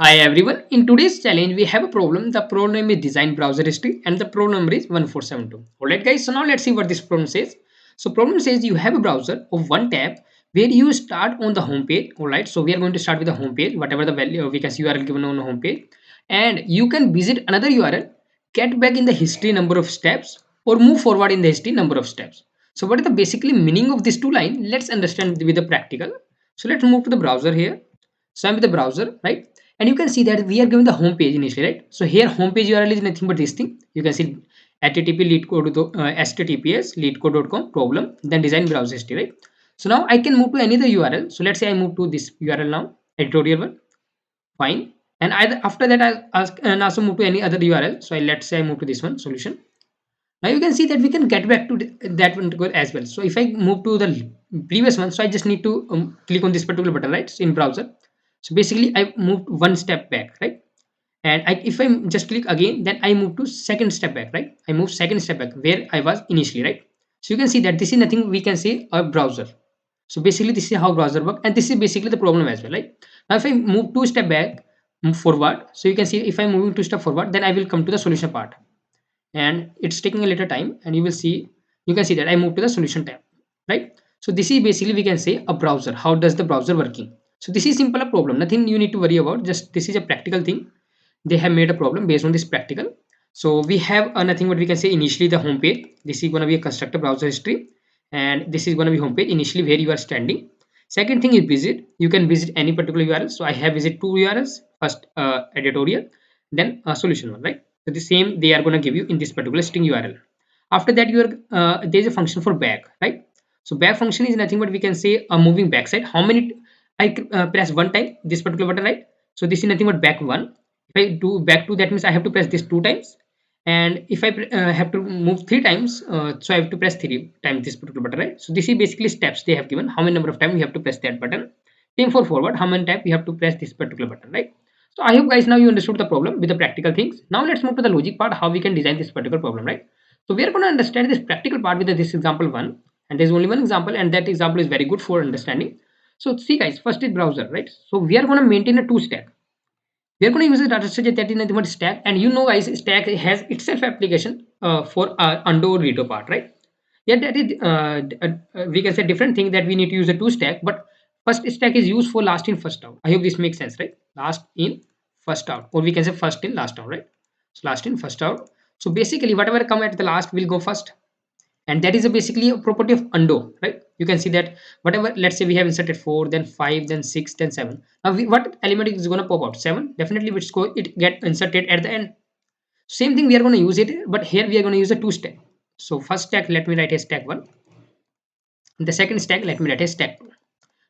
Hi everyone. In today's challenge, we have a problem. The problem name is design browser history and the problem number is 1472. Alright guys, so now let's see what this problem says. So problem says you have a browser of one tab where you start on the home page. Alright, so we are going to start with the home page, whatever the value we can see URL given on the home page. And you can visit another URL, get back in the history number of steps or move forward in the history number of steps. So what is the basically meaning of these two lines? Let's understand with the practical. So let's move to the browser here. So I'm with the browser, right? And you can see that we are given the home page initially, right? So here home page URL is nothing but this thing. You can see http leetcode https leetcode.com problem, then design browser history, right? So now I can move to any other URL. So let's say I move to this URL now, editorial one, fine. And after that I'll ask and also move to any other URL. So let's say I move to this one, solution. Now you can see that we can get back to that one as well. So if I move to the previous one, so I just need to click on this particular button, right? So in browser. So basically I moved one step back, right? And if I just click again, then I move to second step back, right? I move second step back where I was initially, right? So you can see that this is nothing we can say a browser. So basically this is how browser work, and this is basically the problem as well, right? Now if I move two step back, move forward, so you can see if I'm moving two step forward, then I will come to the solution part, and it's taking a little time, and you can see that I moved to the solution tab, right? So this is basically we can say a browser. How does the browser working? So this is simple a problem, nothing you need to worry about, just this is a practical thing. They have made a problem based on this practical. So we have nothing but we can say initially the home page. This is going to be a constructor browser history, and this is going to be home page initially where you are standing. Second thing is visit. You can visit any particular URL. So I have visit two URLs. First editorial, then solution one, right? So the same they are going to give you in this particular string URL. After that, you are there is a function for back, right? So back function is nothing but we can say a moving backside. How many I press one time this particular button, right? So this is nothing but back one. If I do back two, that means I have to press this two times. And if I have to move three times, so I have to press three times this particular button, right? So this is basically steps they have given. How many number of times you have to press that button. Same for forward. How many times you have to press this particular button, right? So I hope guys now you understood the problem with the practical things. Now let's move to the logic part. How we can design this particular problem, right? So we are going to understand this practical part with this example one, and there's only one example, and that example is very good for understanding. So see guys, first is browser, right? So we are going to maintain a two stack. We are going to use a data structure that is nothing but stack, and you know guys, stack has itself application for undo or redo part, right? Yeah, that is we can say different thing that we need to use a two stack, but first stack is used for last in first out. I hope this makes sense, right? Last in first out, or we can say first in last out, right? So last in first out. So basically whatever come at the last will go first, and that is basically a property of undo, right? You can see that whatever, let's say we have inserted 4, then 5, then 6, then 7. Now what element is going to pop out? 7, definitely, which go it get inserted at the end. Same thing we are going to use it, but here we are going to use a two stack. So first stack, let me write a stack 1. The second stack, let me write a stack 2.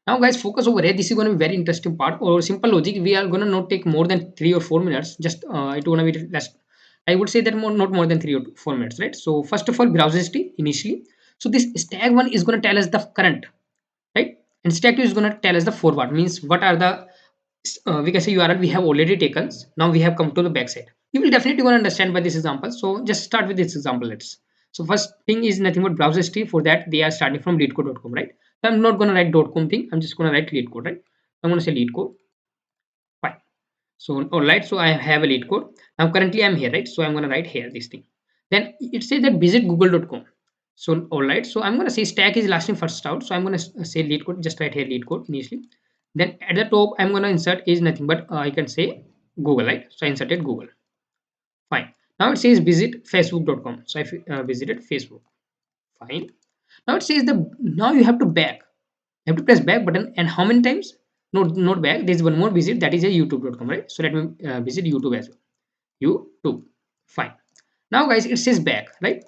Now guys, focus over here. This is going to be very interesting part, or simple logic. We are going to not take more than 3 or 4 minutes. Just it going to be less. I would say that not more than 3 or 4 minutes, right? So first of all, browser history initially. So this stack 1 is going to tell us the current, right? And stack 2 is going to tell us the forward, means what are the we can say URL we have already taken. Now we have come to the backside. You will definitely going to understand by this example. So just start with this example. Let's. So first thing is nothing but browser history. For that they are starting from leetcode.com, right? So I'm not going to write .com thing. I'm just going to write leetcode, right? I'm going to say leetcode. Fine. So all right. So I have a leetcode. Now currently I'm here, right? So I'm going to write here this thing. Then it says that visit google.com. So all right. So I'm going to say stack is last in first out. So I'm going to say leetcode. Just write here leetcode initially. Then at the top I'm going to insert is nothing but I can say Google, right? So I inserted Google. Fine. Now it says visit facebook.com. So I visited Facebook. Fine. Now it says the now you have to back. You have to press back button, and how many times? Not back. There's one more visit, that is a youtube.com, right? So let me visit YouTube as well. YouTube. Fine. Now guys, it says back, right?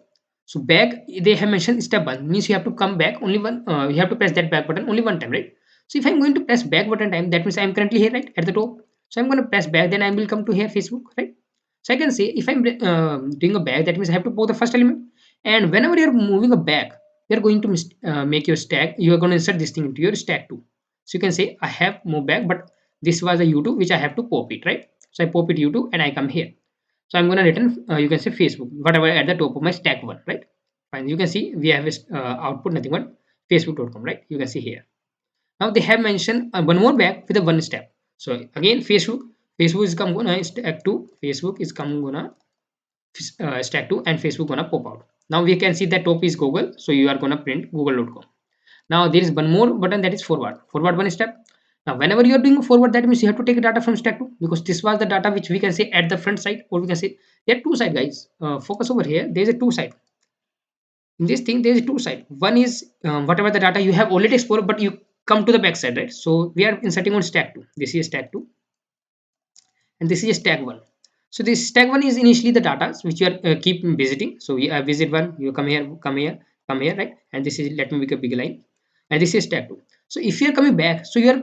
So back, they have mentioned step one, means you have to come back only one. You have to press that back button only one time, right? So if I'm going to press back button time, that means I'm currently here, right, at the top. So I'm going to press back, then I will come to here Facebook, right? So I can say if I'm doing a back, that means I have to put the first element. And whenever you're moving a back, you're going to make your stack. You are going to insert this thing into your stack too. So you can say I have moved back, but this was a YouTube which I have to pop it, right? So I pop it YouTube and I come here. So I'm going to return, you can say Facebook, whatever at the top of my stack one, right? Fine. You can see we have this output nothing but facebook.com, right? You can see here. Now they have mentioned one more back with a one step. So again, Facebook. Facebook is come gonna stack to, Facebook is come gonna stack to, and Facebook gonna pop out. Now we can see that top is Google, so you are gonna print google.com. Now there is one more button, that is forward. Forward one step. Now whenever you are doing forward, that means you have to take data from stack 2, because this was the data which we can say at the front side, or we can say there are two side, guys. Focus over here. There is a two side. In this thing, there is two side. One is whatever the data you have already explored, but you come to the back side, right? So we are inserting on stack 2. This is stack 2, and this is stack 1. So this stack 1 is initially the data which you are keep visiting. So we visit 1, you come here, come here, come here, right? And this is, let me make a big line, and this is stack 2. So if you are coming back, so you are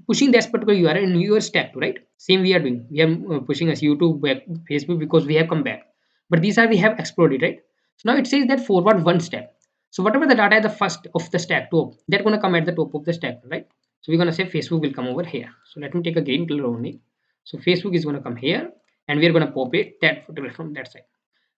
pushing that particular URL in your stack 2, right? Same we are doing. We are pushing as YouTube, back, Facebook, because we have come back. But these are we have explored it, right? So now it says that forward one step. So whatever the data at the first of the stack 2, that's gonna come at the top of the stack, right? So we're gonna say Facebook will come over here. So let me take a green color only. So Facebook is gonna come here, and we are gonna pop it that particular from that side.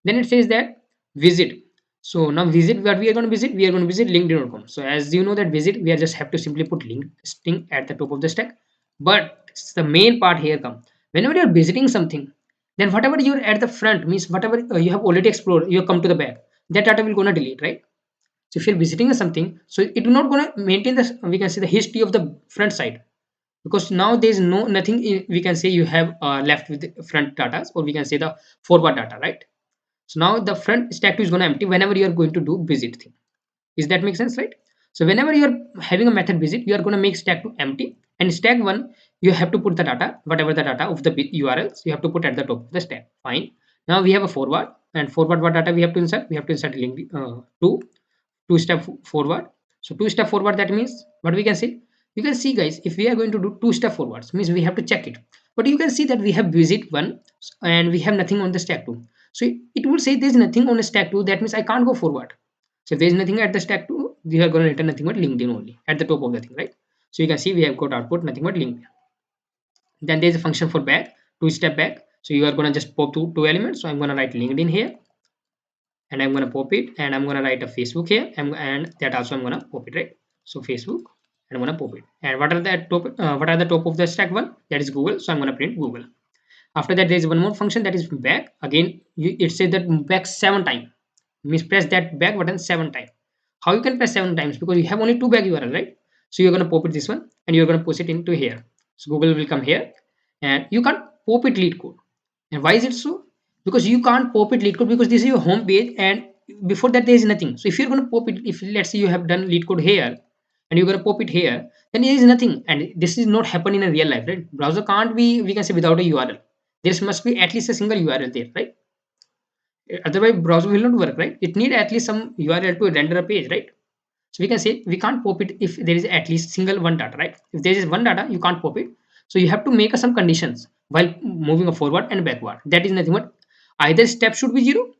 Then it says that visit. So now visit, what we are going to visit, we are going to visit linkedin.com. So as you know that visit, we are just have to simply put link string at the top of the stack. But the main part here come, whenever you are visiting something, then whatever you're at the front means whatever you have already explored, you come to the back, that data will gonna delete, right? So if you're visiting something, so it will not gonna maintain the, we can say, the history of the front side, because now there is no nothing we can say you have left with the front data, or we can say the forward data, right? So now the front stack 2 is going to empty whenever you are going to do visit thing. Is that make sense, right? So whenever you are having a method visit, you are going to make stack 2 empty, and stack 1 you have to put the data, whatever the data of the URLs you have to put at the top of the stack. Fine. Now we have a forward, and forward what data we have to insert? We have to insert link two step forward. So two step forward, that means what we can say? You can see, guys, if we are going to do two step forwards, means we have to check it. But you can see that we have visit 1 and we have nothing on the stack 2. So it will say there's nothing on the stack 2, that means I can't go forward. So if there's nothing at the stack 2, we are going to return nothing but LinkedIn only at the top of the thing, right? So you can see we have got output nothing but LinkedIn. Then there's a function for back, two step back. So you are going to just pop two elements. So I'm going to write LinkedIn here, and I'm going to pop it, and I'm going to write a Facebook here, and that also I'm going to pop it, right? So Facebook, and I'm going to pop it. And what are the top of the stack 1? That is Google. So I'm going to print Google. After that, there is one more function, that is back. Again, it says that back 7 times. Means press that back button 7 times. How you can press 7 times? Because you have only 2 back URL, right? So you're going to pop it this one, and you're going to push it into here. So Google will come here, and you can't pop it LeetCode. And why is it so? Because you can't pop it LeetCode, because this is your home page, and before that there is nothing. So if you're going to pop it, if let's say you have done LeetCode here, and you're going to pop it here, then there is nothing, and this is not happening in real life, right? Browser can't be, we can say, without a URL. There must be at least a single URL there, right? Otherwise browser will not work, right? It need at least some URL to render a page, right? So we can say we can't pop it if there is at least single one data, right? If there is one data, you can't pop it. So you have to make some conditions while moving a forward and backward. That is nothing but either step should be 0.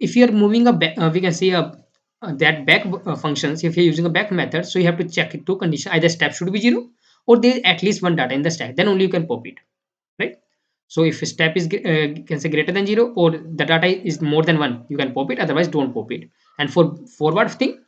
If you are moving a back, we can say that back functions, if you're using a back method, so you have to check it two conditions: either step should be 0, or there is at least one data in the stack, then only you can pop it, right? So if a step is can say greater than 0, or the data is more than 1, you can pop it, otherwise don't pop it. And for forward thing,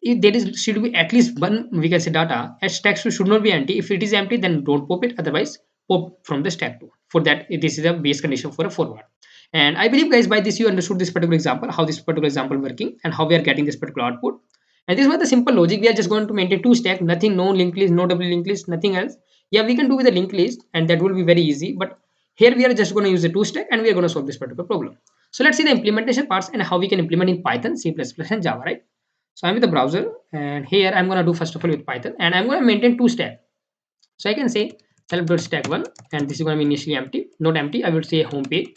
if there is should be at least one, we can say, data at stack should not be empty. If it is empty, then don't pop it, otherwise pop from the stack 2. For that, this is a base condition for a forward. And I believe, guys, by this you understood this particular example, how this particular example working, and how we are getting this particular output. And this was the simple logic. We are just going to maintain two stack, nothing, no linked list, no double linked list, nothing else. Yeah, we can do with a linked list, and that will be very easy. But here we are just going to use a two stack, and we are going to solve this particular problem. So let's see the implementation parts and how we can implement in Python, C++, and Java, right? So I'm with the browser, and here I'm going to do first of all with Python, and I'm going to maintain two stack. So I can say self.stack1, and this is going to be initially empty, not empty. I will say home page.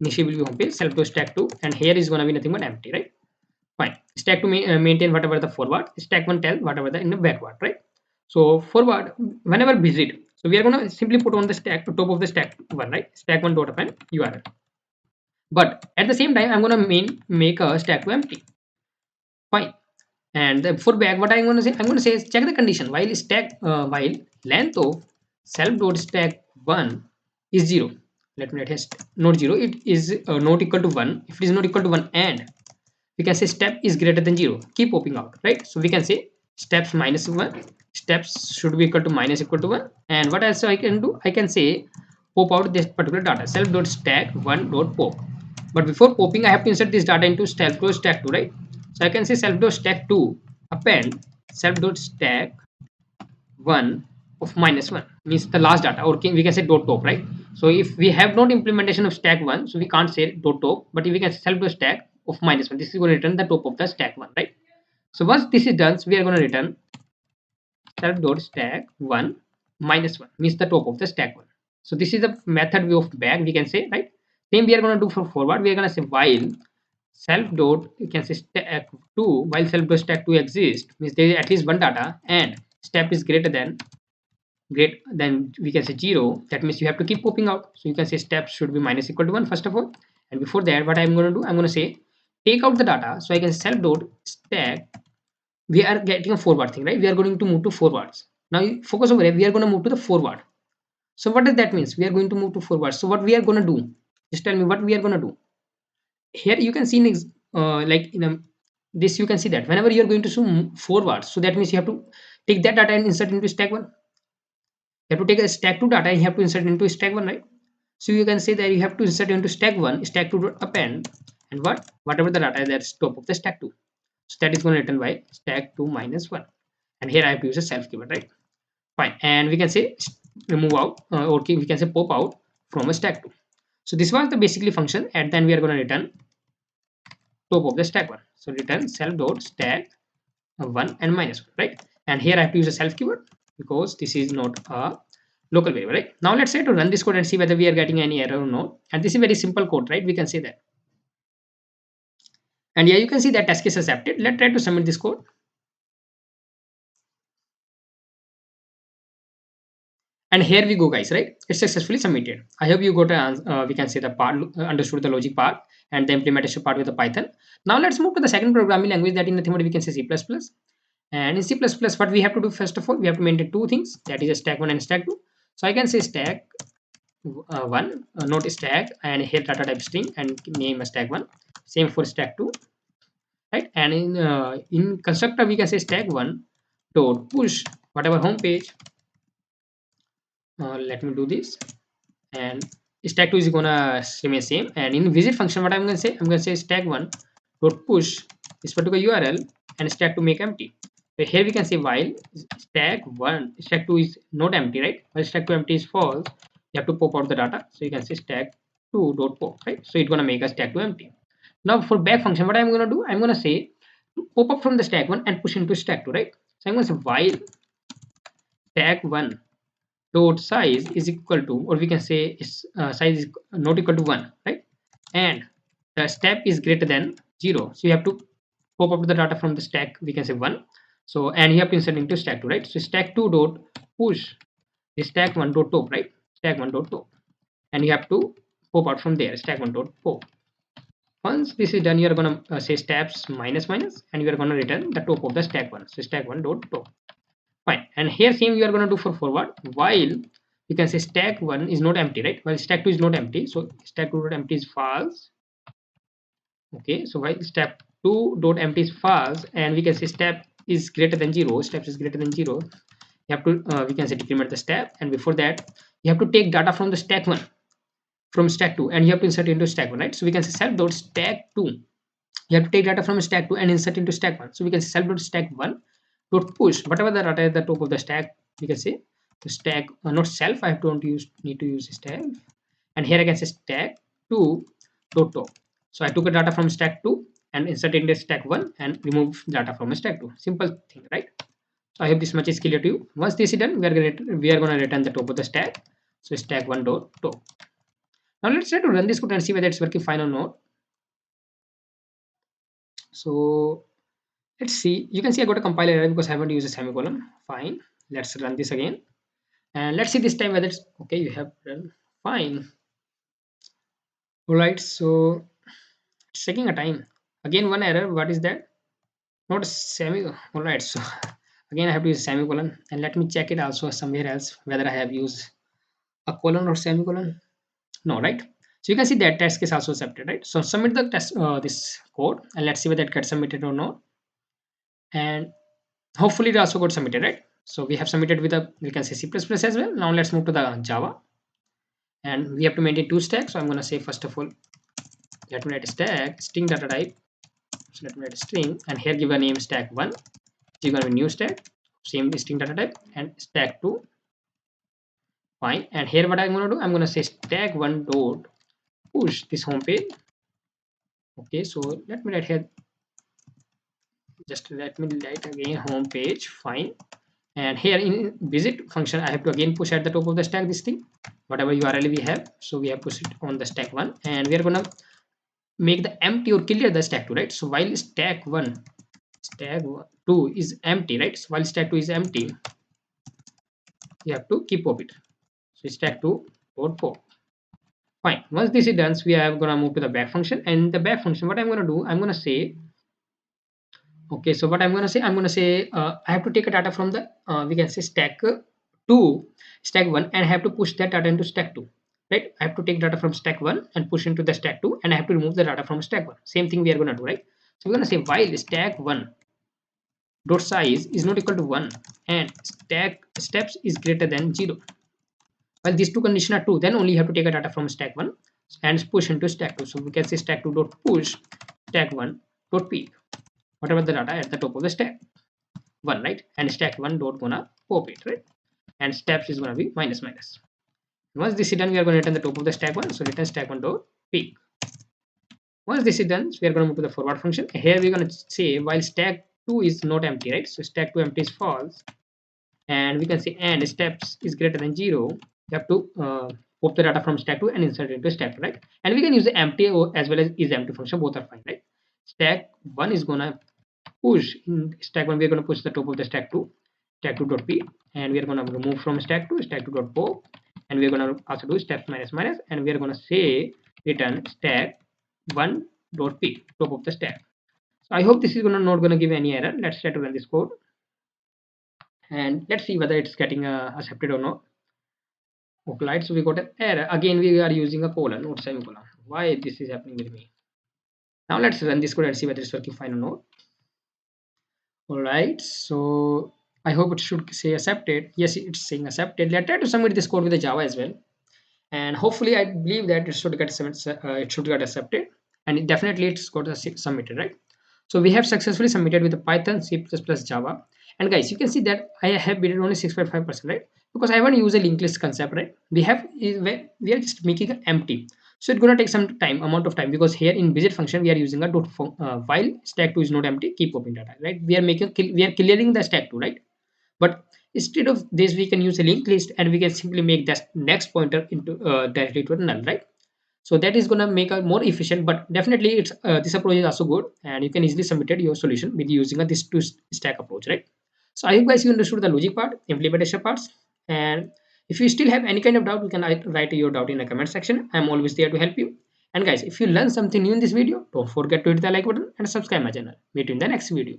Initially will be home page, self.stack2, and here is going to be nothing but empty, right? Fine. Stack to maintain whatever the forward, stack1 tell whatever the in the backward, right? So forward, whenever visit, so we are going to simply put on the stack to top of the stack 1, right? Stack1 dot append URL. But at the same time, I'm going to make a stack 2 empty. Fine. And for back, what I'm going to say, I'm going to say is check the condition while length of self dot stack 1 is 0. Let me write here not 0. It is not equal to 1. If it is not equal to 1, and we can say step is greater than 0, keep popping out, right? So we can say steps minus 1, steps should be equal to minus equal to 1. And what else I can do? I can say pop out this particular data. Self dot stack one dot pop. But before popping, I have to insert this data into self dot stack 2, right? So I can say self dot stack 2 append self dot stack 1 of minus 1 means the last data, or we can say dot top, right? So if we have not implementation of stack 1, so we can't say dot top, but if we can self dot stack of minus 1, this is going to return the top of the stack 1, right? So once this is done, so we are going to return self dot stack 1 minus 1 means the top of the stack 1. So this is the method way of back, we can say, right? Same we are going to do for forward. We are going to say while self dot, you can say stack 2, while self dot stack 2 exists means there is at least one data and step is greater than we can say 0, that means you have to keep popping out. So you can say steps should be minus equal to 1 first of all, and before that what I'm going to do, I'm going to say take out the data. So I can self dot stack, we are getting a forward thing, right? We are going to move to forwards. Now you focus over here, we are going to move to the forward. So what does that means? We are going to move to forward. So what we are going to do, just tell me what we are going to do. Here you can see in like in a, this you can see that whenever you are going to zoom forward, so that means you have to take that data and insert into stack 1. You have to take a stack 2 data and you have to insert into stack 1, right? So you can say that you have to insert into stack 1, stack 2 dot append, and whatever the data that's top of the stack 2. So that is going to return by stack 2 minus 1. And here I have to use a self keyword, right? Fine. And we can say remove out, or we can say pop out from a stack 2. So this was the basically function. At then we are going to return top of the stack 1. So return self dot stack 1 and minus 1, right? And here I have to use a self keyword because this is not a local variable, right? Now let's say to run this code and see whether we are getting any error or not. And this is very simple code, right? We can say that. And yeah, you can see that test case accepted. Let's try to submit this code. And here we go, guys, right? It's successfully submitted. I hope you got we can say the part, understood the logic part and the implementation part with the Python. Now let's move to the second programming language, that in nothing but we can say C++. And in C++, what we have to do, first of all, we have to maintain two things, that is a stack 1 and stack 2. So I can say stack 1, not stack, and here data type string and name a stack 1. Same for stack 2, right? And in constructor we can say stack 1 dot push whatever home page. Let me do this, and stack 2 is gonna remain same. And in visit function, what I'm gonna say, I'm gonna say stack 1 dot push this particular URL and stack 2 make empty. So here we can say while stack 2 is not empty, right? While stack 2 empty is false, you have to pop out the data. So you can say stack 2 dot pop, right? So it's gonna make a stack 2 empty. Now for back function, what I'm gonna do, I'm gonna say pop up from the stack 1 and push into stack 2, right? So I'm gonna say while stack 1 dot size is equal to, or we can say its size is not equal to 1, right? And the step is greater than 0. So you have to pop up the data from the stack, we can say 1. So and you have to insert into stack 2, right? So stack 2 dot push is stack 1 dot top, right? Stack 1 dot top, and you have to pop out from there stack 1 dot pop. Once this is done, you are going to say steps minus minus, and you are going to return the top of the stack 1. So stack 1 dot top. Fine. And here same you are going to do for forward, while you can say stack 1 is not empty, right? While stack 2 is not empty, so stack 2 dot empty is false. Okay, so while step 2 dot empty is false, and we can say step is greater than 0, steps is greater than 0, you have to we can say decrement the step, and before that you have to take data from the stack 1 from stack 2 and you have to insert into stack 1, right? So we can say self dot stack 2, you have to take data from stack 2 and insert into stack 1. So we can say self dot stack 1 dot push whatever the data at the top of the stack, we can say the stack not self, I have to need to use stack, and here I can say stack 2 dot top. So I took a data from stack 2 and insert into stack 1 and remove data from stack 2. Simple thing, right? So I hope this much is clear to you. Once this is done, we are going to return the top of the stack. So stack 1 dot top. Now let's try to run this code and see whether it's working fine or not. So let's see. You can see I got a compiler error because I haven't used a semicolon. Fine. Let's run this again. And let's see this time whether it's okay. You have run fine. Alright, so it's taking a time. Again, one error. What is that? Not semi. Alright, so again I have to use semicolon. And let me check it also somewhere else whether I have used a colon or semicolon. No, right? So you can see that test case also accepted, right? So submit the test this code and let's see whether it gets submitted or not. And hopefully it also got submitted, right? So we have submitted with a, we can say C++ as well. Now let's move to the Java. and we have to maintain two stacks. So I'm going to say first of all, let me write a stack string data type. So let me write a string, and here give a name stack 1. So you're going to be new stack, same string data type, and stack 2. Fine. And here what I'm going to do, I'm going to say stack 1 dot push this home page. Okay, so let me write here, just let me write again home page. Fine. And here in visit function, I have to again push at the top of the stack this thing, whatever URL we have. So we have pushed it on the stack 1, and we are going to make the empty or clear the stack 2, right? So while stack 2 is empty, right? So while stack 2 is empty, you have to keep pop it. So stack 2 dot pop. Fine. Once this is done, we are going to move to the back function, and the back function, what I'm going to do, I'm going to say, okay, so what I'm going to say, I have to take a data from the, we can say stack 2, stack 1, and I have to push that data into stack 2, right? I have to take data from stack 1 and push into the stack 2, and I have to remove the data from stack 1. Same thing we are going to do, right? So we're going to say while stack 1 dot size is not equal to 1 and stack steps is greater than 0. While these two conditions are true, then only you have to take a data from stack 1 and push into stack 2. So we can say stack 2 dot push stack 1 dot peak, whatever the data at the top of the stack 1, right? And stack 1 dot gonna pop it, right? And steps is gonna be minus minus. Once this is done, we are going to return the top of the stack 1. So return stack 1 dot peak. Once this is done, so we are going to move to the forward function. Here we're going to say while stack 2 is not empty, right? So stack 2 empty is false, and we can say and steps is greater than 0. You have to pop the data from stack 2 and insert it into stack 2, right? And we can use the empty or as well as is empty function, both are fine, right? Stack 1 is gonna push in stack 1, we are going to push the top of the stack 2, stack 2 dot p, and we are going to remove from stack 2, stack 2 dot pop, and we are going to also do steps minus minus, and we are going to say return stack 1 dot p, top of the stack. So I hope this is not going to give any error. Let's try to run this code, and let's see whether it's getting accepted or not. Okay, right, so we got an error again. We are using a colon, not semicolon. Why this is happening with me? Now let's run this code and see whether it's working fine or not. All right, so I hope it should say accepted. Yes, it's saying accepted. Let's try to submit this code with the Java as well, and hopefully I believe that it should get accepted, and definitely it's got submitted, right? So we have successfully submitted with the Python, C++, Java. And guys, you can see that I have bid only 6.5%, right? Because I haven't used a linked list concept, right? We are just making it empty. So it's gonna take some time, amount of time, because here in visit function we are using a while stack 2 is not empty, keep open data, right? We are clearing the stack 2, right? But instead of this, we can use a linked list, and we can simply make that next pointer into directly to a null, right? So that is going to make it more efficient, but definitely it's this approach is also good, and you can easily submit your solution with using this two stack approach, right? So I hope guys you understood the logic part, implementation parts, and if you still have any kind of doubt, you can write your doubt in the comment section. I'm always there to help you. And guys, if you learned something new in this video, don't forget to hit the like button and subscribe my channel. Meet you in the next video.